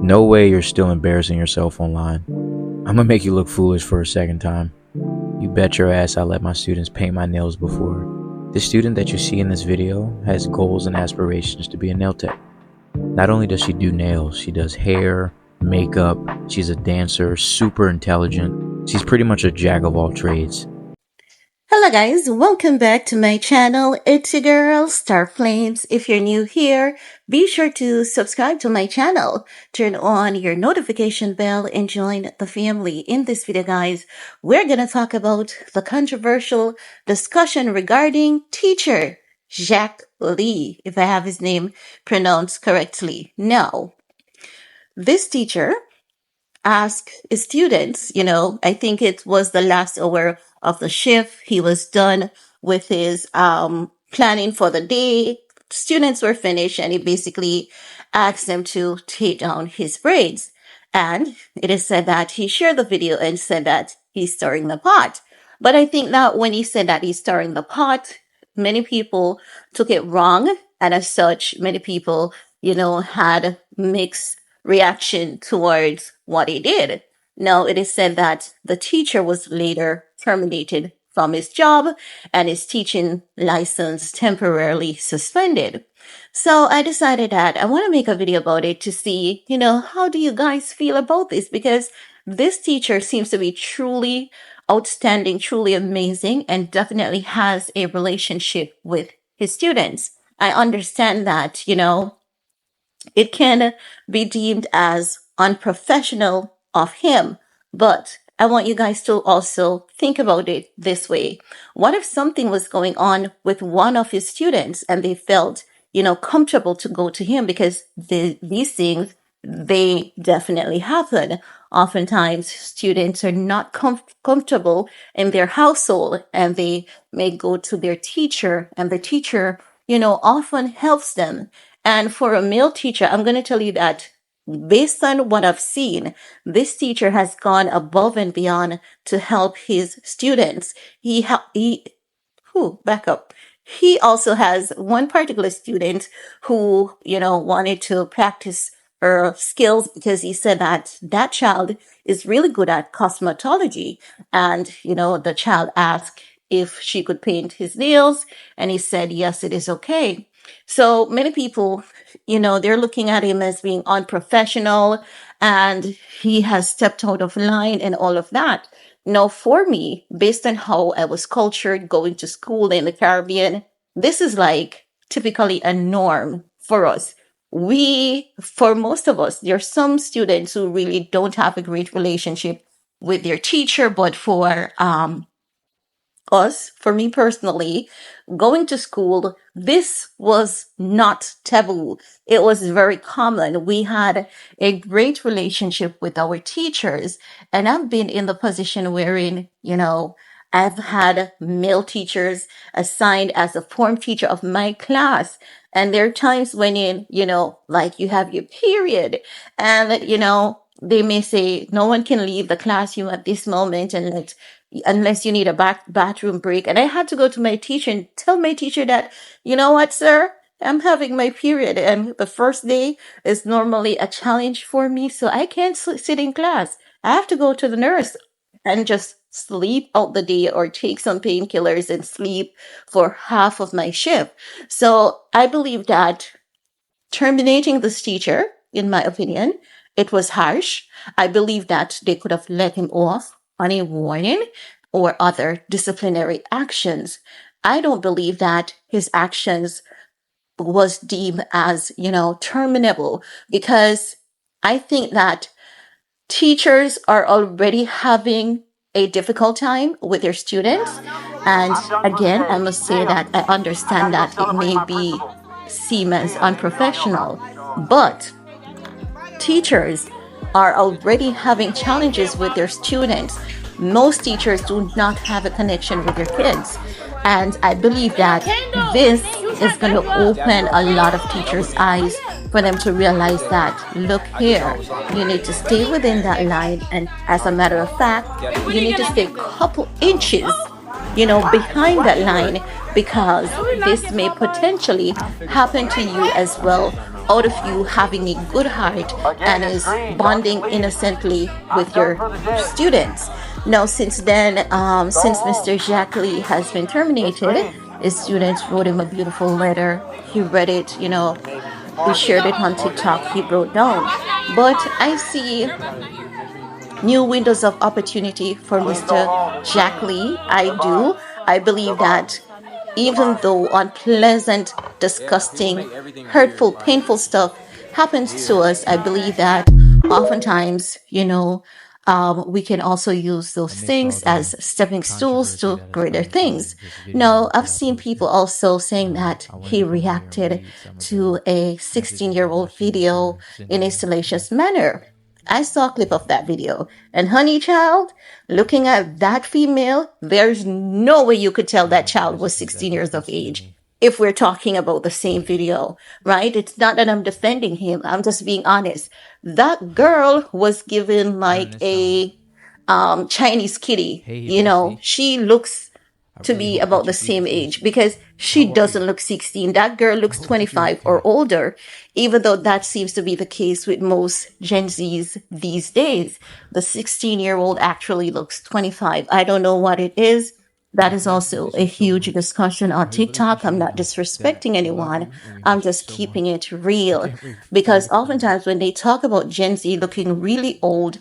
No way you're still embarrassing yourself online. I'm gonna make you look foolish for a second time. You bet your ass I let my students paint my nails before. The student that you see in this video has goals and aspirations to be a nail tech. Not only does she do nails, she does hair, makeup, she's a dancer, super intelligent. She's pretty much a jack of all trades. Hello guys, welcome back to my channel. It's your girl, StarFlames. If you're new here, be sure to subscribe to my channel, turn on your notification bell, and join the family. In this video guys, we're gonna talk about the controversial discussion regarding teacher JaqLee, if I have his name pronounced correctly. Now, this teacher ask students, I think it was the last hour of the shift. He was done with his planning for the day. Students were finished and he basically asked them to take down his braids. And it is said that he shared the video and said that he's stirring the pot. But I think that when he said that he's stirring the pot, many people took it wrong. And as such, many people, had mixed reaction towards what he did. Now, it is said that the teacher was later terminated from his job and his teaching license temporarily suspended. So I decided that I want to make a video about it to see, how do you guys feel about this? Because this teacher seems to be truly outstanding, truly amazing, and definitely has a relationship with his students. I understand that, it can be deemed as unprofessional of him, but I want you guys to also think about it this way. What if something was going on with one of his students and they felt, comfortable to go to him? Because these things, they definitely happen. Oftentimes, students are not comfortable in their household and they may go to their teacher, and the teacher, often helps them. And for a male teacher, I'm going to tell you that based on what I've seen, this teacher has gone above and beyond to help his students. Back up. He also has one particular student who, wanted to practice her skills because he said that that child is really good at cosmetology. And, the child asked if she could paint his nails, and he said, yes, it is okay. So many people, they're looking at him as being unprofessional and he has stepped out of line and all of that. Now, for me, based on how I was cultured going to school in the Caribbean, this is like typically a norm for us. For most of us, there are some students who really don't have a great relationship with their teacher, but for for me personally, going to school, this was not taboo. It was very common. We had a great relationship with our teachers, and I've been in the position wherein, I've had male teachers assigned as a form teacher of my class. And there are times when like you have your period and, they may say no one can leave the classroom at this moment unless you need a bathroom break. And I had to go to my teacher and tell my teacher that, you know what, sir, I'm having my period. And the first day is normally a challenge for me. So I can't sit in class. I have to go to the nurse and just sleep out the day or take some painkillers and sleep for half of my shift. So I believe that terminating this teacher, in my opinion, it was harsh. I believe that they could have let him off on a warning or other disciplinary actions. I don't believe that his actions was deemed as, terminable, because I think that teachers are already having a difficult time with their students. And again, I must say that I understand that it may be seen as unprofessional, but teachers are already having challenges with their students. Most teachers do not have a connection with their kids. And I believe that this is going to open a lot of teachers' eyes for them to realize that, look here, you need to stay within that line. And as a matter of fact, you need to stay a couple inches, behind that line, because this may potentially happen to you as well out of you having a good heart and is bonding innocently with your students. Now, since then, since Mr. JaqLee has been terminated, his students wrote him a beautiful letter. He read it, he shared it on TikTok, he wrote down. But I see new windows of opportunity for Mr. JaqLee. I do. I believe that even though unpleasant, disgusting, hurtful, painful stuff happens to us, I believe that oftentimes, we can also use those things as stepping stools to greater things. Now, I've seen people also saying that he reacted to a 16-year-old video in a salacious manner. I saw a clip of that video. And honey child, looking at that female, there's no way you could tell that child was 16 years of age. If we're talking about the same video, right? It's not that I'm defending him. I'm just being honest. That girl was given like a Chinese kitty. She looks to be about the same age because she doesn't look 16. That girl looks 25 or older, even though that seems to be the case with most Gen Zs these days. The 16-year-old actually looks 25. I don't know what it is. That is also a huge discussion on TikTok. I'm not disrespecting anyone. I'm just keeping it real because oftentimes when they talk about Gen Z looking really old,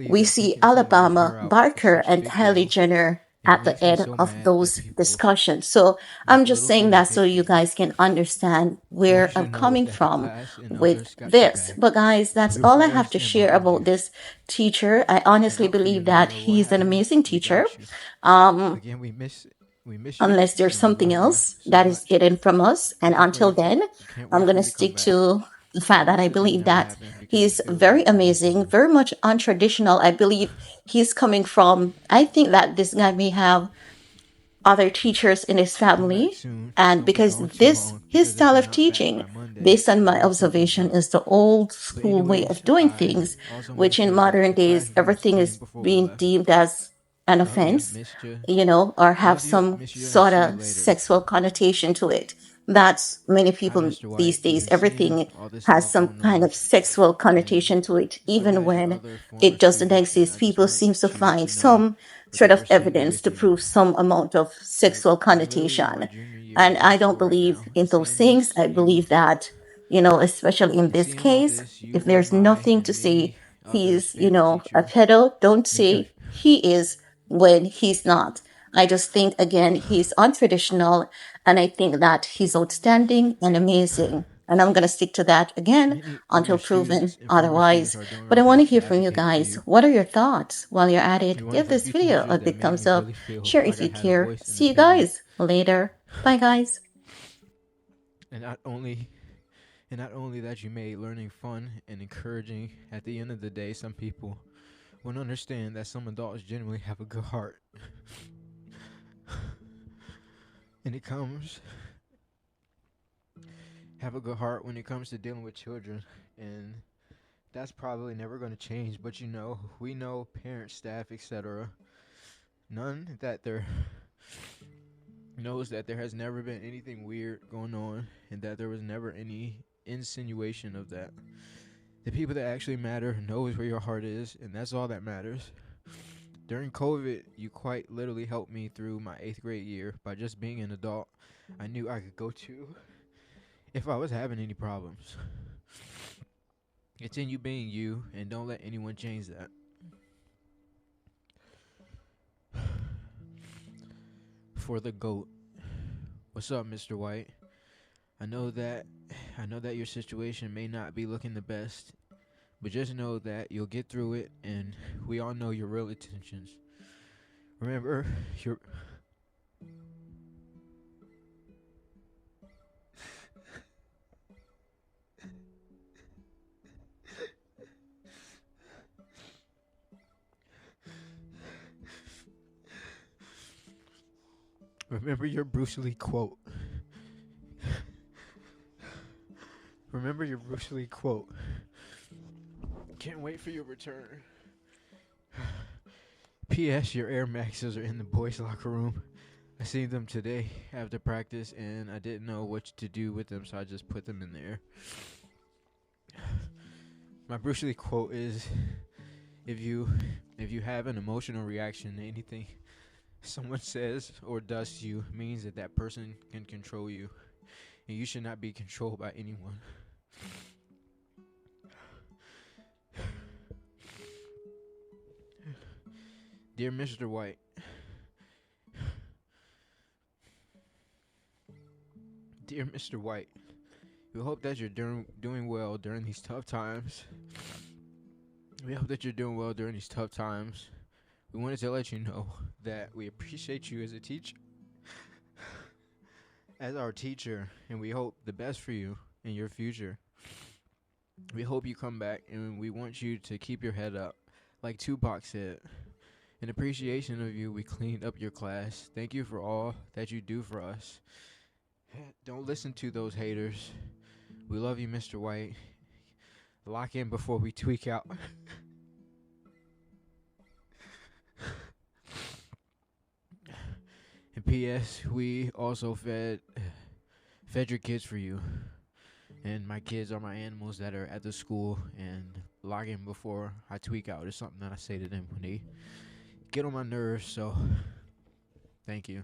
we see Alabama, Barker, and Kylie Jenner at the end of those discussions. So I'm just saying that so you guys can understand where I'm coming from with this. But guys, that's all I have to share about this teacher. I honestly believe that he's an amazing teacher. Unless there's something else that is hidden from us. And until then, I'm going to stick to the fact that I believe that he's very amazing, very much untraditional. I believe he's coming from, I think that this guy may have other teachers in his family. And because his style of teaching, based on my observation, is the old school way of doing things, which in modern days, everything is being deemed as an offense, or have some sort of sexual connotation to it. That's many people these days. Everything has some kind of sexual connotation to it, even when it doesn't exist. People seem to find some sort of evidence to prove some amount of sexual connotation. And I don't believe in those things. I believe that, especially in this case, if there's nothing to say he's, a pedo, don't say he is when he's not. I just think, again, he's untraditional, and I think that he's outstanding and amazing. And I'm going to stick to that again until proven otherwise. But I want to hear from you guys. What are your thoughts? While you're at it, give this video a big thumbs up. Share if you care. See you guys later. Bye, guys. And not only that you made learning fun and encouraging, at the end of the day, some people won't understand that some adults genuinely have a good heart. And have a good heart when it comes to dealing with children, and that's probably never going to change. But we know parents, staff, etc. None that there knows that there has never been anything weird going on, and that there was never any insinuation of that. The people that actually matter knows where your heart is, and that's all that matters. During COVID, you quite literally helped me through my 8th grade year by just being an adult I knew I could go to if I was having any problems. Continue being you, and don't let anyone change that. For the GOAT. What's up, Mr. White? I know that your situation may not be looking the best, but just know that you'll get through it, and we all know your real intentions. Remember, remember your Bruce Lee quote. Remember your Bruce Lee quote. Can't wait for your return. P.S. Your Air Maxes are in the boys' locker room. I seen them today after practice, and I didn't know what to do with them, so I just put them in there. My Bruce Lee quote is, if you have an emotional reaction to anything someone says or does to you, means that that person can control you, and you should not be controlled by anyone. Dear Mr. White, dear Mr. White, we hope that you're doing well during these tough times. We hope that you're doing well during these tough times. We wanted to let you know that we appreciate you as a teacher, as our teacher, and we hope the best for you in your future. We hope you come back, and we want you to keep your head up, like Tupac said. In appreciation of you, we cleaned up your class. Thank you for all that you do for us. Don't listen to those haters. We love you, Mr. White. Lock in before we tweak out. And P.S. We also fed your kids for you. And my kids are my animals that are at the school, and log in before I tweak out is something that I say to them when they get on my nerves. So thank you.